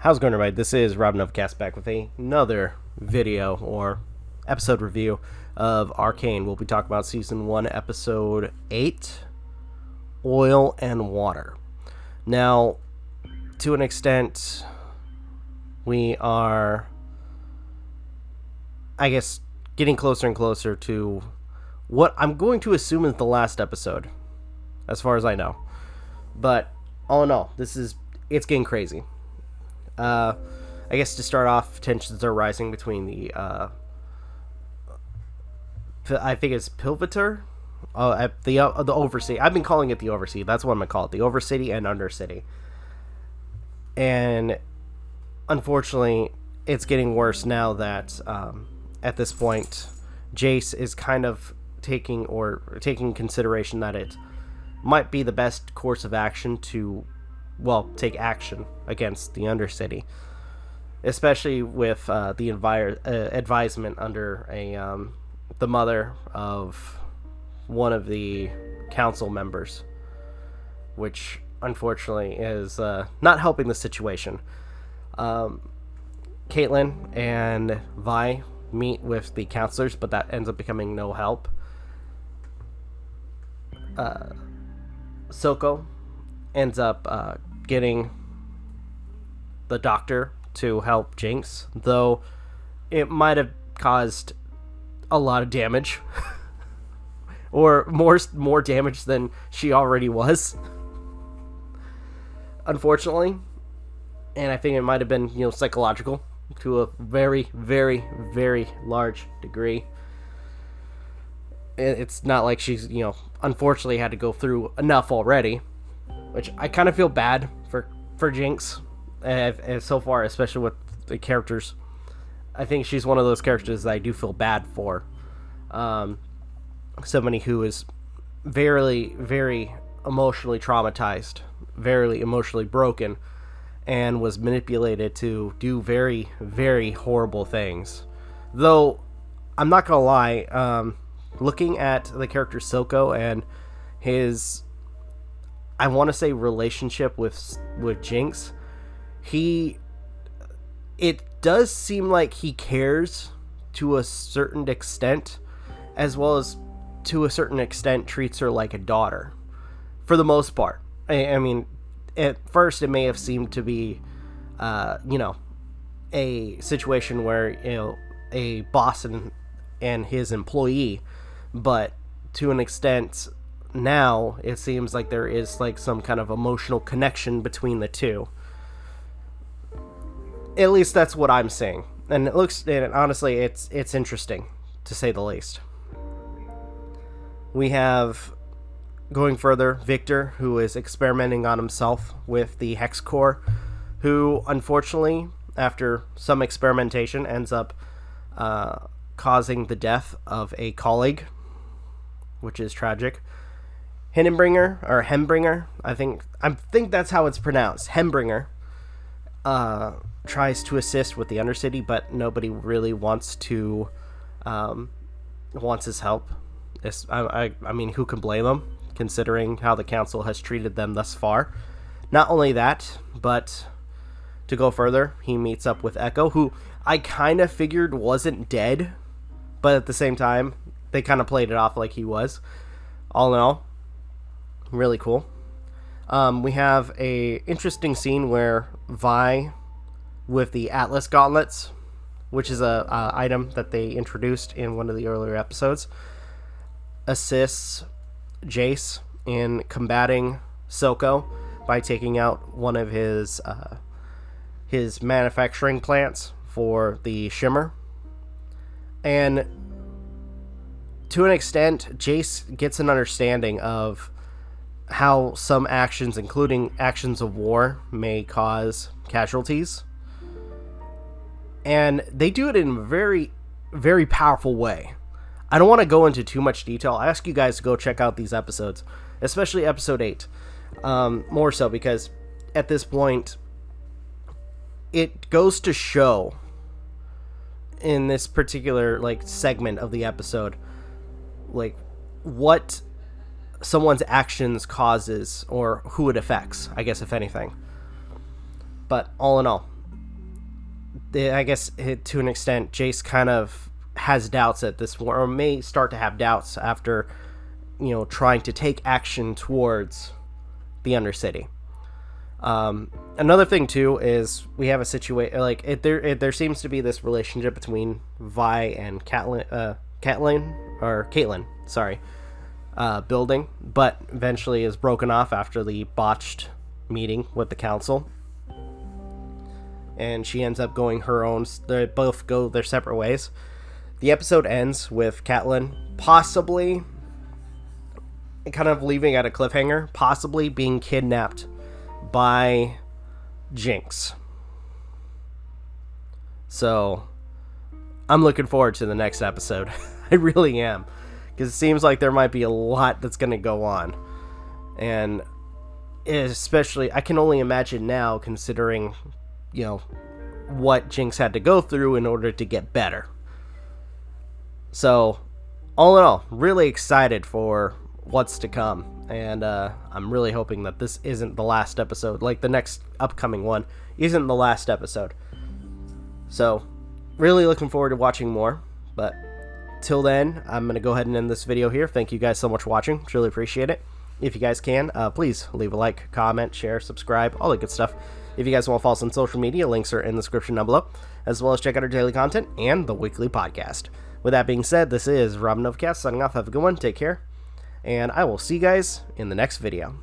How's it going, everybody? This is Rob Novakast back with another video or episode review of Arcane. We'll be talking about Season 1, Episode 8, Oil and Water. Now, to an extent, we are, I guess, getting closer and closer to what I'm going to assume is the last episode, as far as I know. But, all in all, it's getting crazy. I guess to start off, tensions are rising between the, I think it's Pilvitor? The Oversea. I've been calling it the Oversea. That's what I'm going to call it. The Overcity and Undercity. And, unfortunately, it's getting worse now that, at this point, Jace is kind of taking consideration that it might be the best course of action to take action against the Undercity, especially with the advisement under the mother of one of the council members, which unfortunately is not helping the situation. Caitlin and Vi meet with the counselors, but that ends up becoming no help. Soko ends up getting the doctor to help Jinx, though it might have caused a lot of damage or more damage than she already was, unfortunately. And I think it might have been psychological to a very, very, very large degree. It's not like she's unfortunately had to go through enough already, which I kind of feel bad for Jinx, so far, especially with the characters. I think she's one of those characters that I do feel bad for. Somebody who is very, very emotionally traumatized, very emotionally broken, and was manipulated to do very, very horrible things. Though, I'm not gonna lie, looking at the character Soko and his, I want to say, relationship with Jinx, it does seem like he cares to a certain extent, as well as to a certain extent treats her like a daughter, for the most part. I mean, at first it may have seemed to be, a situation where, a boss and his employee, but to an extent now it seems like there is some kind of emotional connection between the two. At least that's what I'm seeing, and honestly it's interesting, to say the least. We have, going further, Victor, who is experimenting on himself with the Hex Core, who unfortunately, after some experimentation, ends up causing the death of a colleague, which is tragic. Hembringer, I think that's how it's pronounced. Hembringer tries to assist with the Undercity, but nobody really wants his help. I mean, who can blame them, considering how the council has treated them thus far? Not only that, but to go further, he meets up with Echo, who I kind of figured wasn't dead, but at the same time, they kind of played it off like he was. All in all, really cool. We have a interesting scene where Vi, with the Atlas gauntlets, which is a item that they introduced in one of the earlier episodes, assists Jace in combating Soko by taking out one of his manufacturing plants for the shimmer. And to an extent, Jace gets an understanding of how some actions, including actions of war, may cause casualties. And they do it in a very, very powerful way. I don't want to go into too much detail. I ask you guys to go check out these episodes, especially episode 8. More so because at this point, it goes to show in this particular segment of the episode, what someone's actions causes, or who it affects, I guess, if anything. But all in all, I guess to an extent, Jace kind of has doubts at this point, or may start to have doubts after, trying to take action towards the Undercity. Another thing too is we have a situation like there seems to be this relationship between Vi and Caitlyn, building, but eventually is broken off after the botched meeting with the council, and she ends up going her own. They both go their separate ways. The episode ends with Caitlyn possibly kind of leaving at a cliffhanger, possibly being kidnapped by Jinx. So I'm looking forward to the next episode. I really am, because it seems like there might be a lot that's going to go on, and especially I can only imagine now, considering what Jinx had to go through in order to get better. So all in all, really excited for what's to come, and I'm really hoping that this isn't the last episode, like the next upcoming one isn't the last episode. So really looking forward to watching more, but till then, I'm going to go ahead and end this video here. Thank you guys so much for watching. Truly appreciate it. If you guys can, please leave a like, comment, share, subscribe, all that good stuff. If you guys want to follow us on social media, links are in the description down below, as well as check out our daily content and the weekly podcast. With that being said, this is Novakast signing off. Have a good one. Take care. And I will see you guys in the next video.